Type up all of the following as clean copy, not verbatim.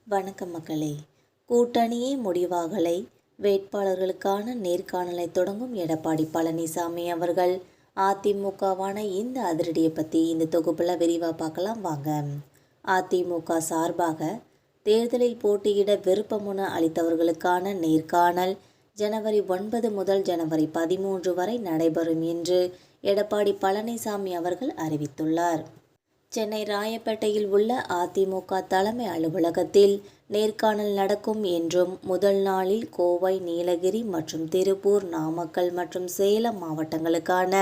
வணக்கம் மக்களே. கூட்டணியே முடிவாகலை, வேட்பாளர்களுக்கான நேர்காணலை தொடங்கும் எடப்பாடி பழனிசாமி அவர்கள். அதிமுகவான இந்த அதிரடியை பற்றி இந்த தொகுப்பில் விரிவாக பார்க்கலாம் வாங்க. அதிமுக சார்பாக தேர்தலில் போட்டியிட விருப்பமனு அளித்தவர்களுக்கான நேர்காணல் ஜனவரி 9 முதல் ஜனவரி 13 வரை நடைபெறும் என்று எடப்பாடி பழனிசாமி அவர்கள் அறிவித்துள்ளார். சென்னை ராயப்பேட்டையில் உள்ள அதிமுக தலைமை அலுவலகத்தில் நேர்காணல் நடக்கும் என்றும் முதல் நாளில் கோவை, நீலகிரி மற்றும் திருப்பூர், நாமக்கல் மற்றும் சேலம் மாவட்டங்களுக்கான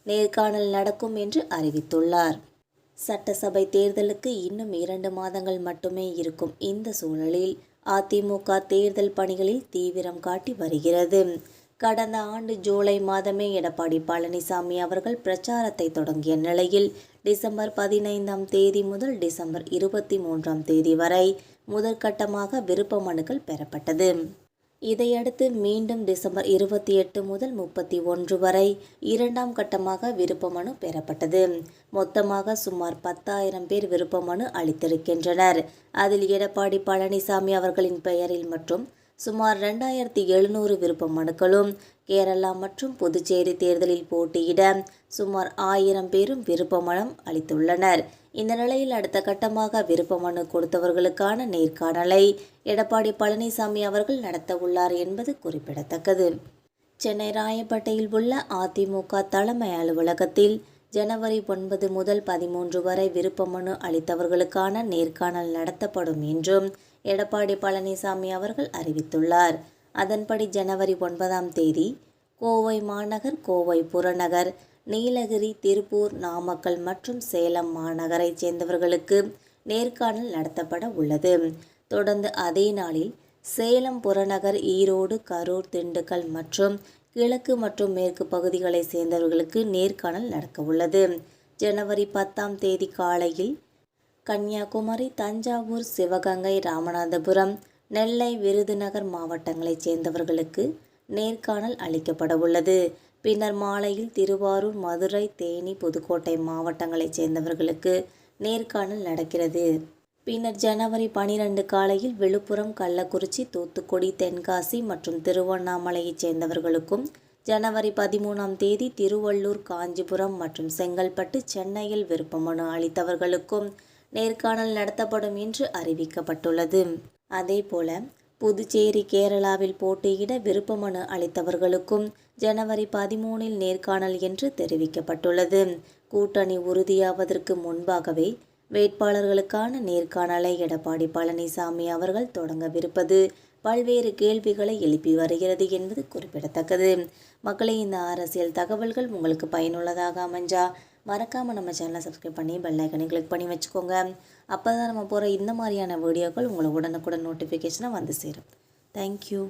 நேர்காணல் நடக்கும் என்று அறிவித்துள்ளார். சட்டசபை தேர்தலுக்கு இன்னும் 2 மாதங்கள் மட்டுமே இருக்கும் இந்த சூழலில் அதிமுக தேர்தல் பணிகளில் தீவிரம் காட்டி வருகிறது. கடந்த ஆண்டு ஜூலை மாதமே எடப்பாடி பழனிசாமி அவர்கள் பிரச்சாரத்தை தொடங்கிய நிலையில் டிசம்பர் 15ஆம் தேதி முதல் டிசம்பர் 23ஆம் தேதி வரை முதற்கட்டமாக விருப்ப மனுக்கள் பெறப்பட்டது. இதையடுத்து மீண்டும் டிசம்பர் 28 முதல் 31 வரை 2ஆம் கட்டமாக விருப்ப மனு பெறப்பட்டது. மொத்தமாக சுமார் 10,000 பேர் விருப்ப மனு அளித்திருக்கின்றனர். அதில் எடப்பாடி பழனிசாமி அவர்களின் பெயரில் மற்றும் சுமார் 2700 விருப்ப மனுக்களும், கேரளா மற்றும் புதுச்சேரி தேர்தலில் போட்டியிட சுமார் 1000 பேரும் விருப்ப மனு அளித்துள்ளனர். இந்த நிலையில் அடுத்த கட்டமாக விருப்ப மனு கொடுத்தவர்களுக்கான நேர்காணலை எடப்பாடி பழனிசாமி அவர்கள் நடத்த உள்ளார் என்பது குறிப்பிடத்தக்கது. சென்னை ராயப்பேட்டையில் உள்ள அதிமுக தலைமை அலுவலகத்தில் ஜனவரி 9 முதல் 13 வரை விருப்ப மனு அளித்தவர்களுக்கான நேர்காணல் நடத்தப்படும் என்றும் எடப்பாடி பழனிசாமி அவர்கள் அறிவித்துள்ளார். அதன்படி ஜனவரி 9ஆம் தேதி கோவை மாநகர், கோவை புறநகர், நீலகிரி, திருப்பூர், நாமக்கல் மற்றும் சேலம் மாநகரைச் சேர்ந்தவர்களுக்கு நேர்காணல் நடத்தப்பட உள்ளது. தொடர்ந்து அதே நாளில் சேலம் புறநகர், ஈரோடு, கரூர், திண்டுக்கல் மற்றும் கிழக்கு மற்றும் மேற்கு பகுதிகளை சேர்ந்தவர்களுக்கு நேர்காணல் நடக்க உள்ளது. ஜனவரி 10ஆம் தேதி காலையில் கன்னியாகுமரி, தஞ்சாவூர், சிவகங்கை, ராமநாதபுரம், நெல்லை, விருதுநகர் மாவட்டங்களைச் சேர்ந்தவர்களுக்கு நேர்காணல் அளிக்கப்பட உள்ளது. பின்னர் மாலையில் திருவாரூர், மதுரை, தேனி, புதுக்கோட்டை மாவட்டங்களைச் சேர்ந்தவர்களுக்கு நேர்காணல் நடக்கிறது. பின்னர் ஜனவரி 12 காலையில் விழுப்புரம், கள்ளக்குறிச்சி, தூத்துக்குடி, தென்காசி மற்றும் திருவண்ணாமலையைச் சேர்ந்தவர்களுக்கும், ஜனவரி 13ஆம் தேதி திருவள்ளூர், காஞ்சிபுரம் மற்றும் செங்கல்பட்டு, சென்னையில் விருப்ப மனு அளித்தவர்களுக்கும் நேர்காணல் நடத்தப்படும் என்று அறிவிக்கப்பட்டுள்ளது. அதேபோல புதுச்சேரி, கேரளாவில் போட்டியிட விருப்ப மனு அளித்தவர்களுக்கும் ஜனவரி 13இல் நேர்காணல் என்று தெரிவிக்கப்பட்டுள்ளது. கூட்டணி உறுதியாவதற்கு முன்பாகவே வேட்பாளர்களுக்கான நேர்காணலை எடப்பாடி பழனிசாமி அவர்கள் தொடங்கவிருப்பது பல்வேறு கேள்விகளை எழுப்பி வருகிறது என்பது குறிப்பிடத்தக்கது. மக்களே, இந்த அரசியல் தகவல்கள் உங்களுக்கு பயனுள்ளதாக அமைஞ்சா மறக்காமல் நம்ம சேனலை சப்ஸ்கிரைப் பண்ணி பெல் ஐக்கனை கிளிக் பண்ணி வச்சுக்கோங்க. அப்போ தான் நம்ம போகிற இந்த மாதிரியான வீடியோக்கள் உங்களை உடனுக்குடன் நோட்டிஃபிகேஷனாக வந்து சேரும். தேங்க்யூ.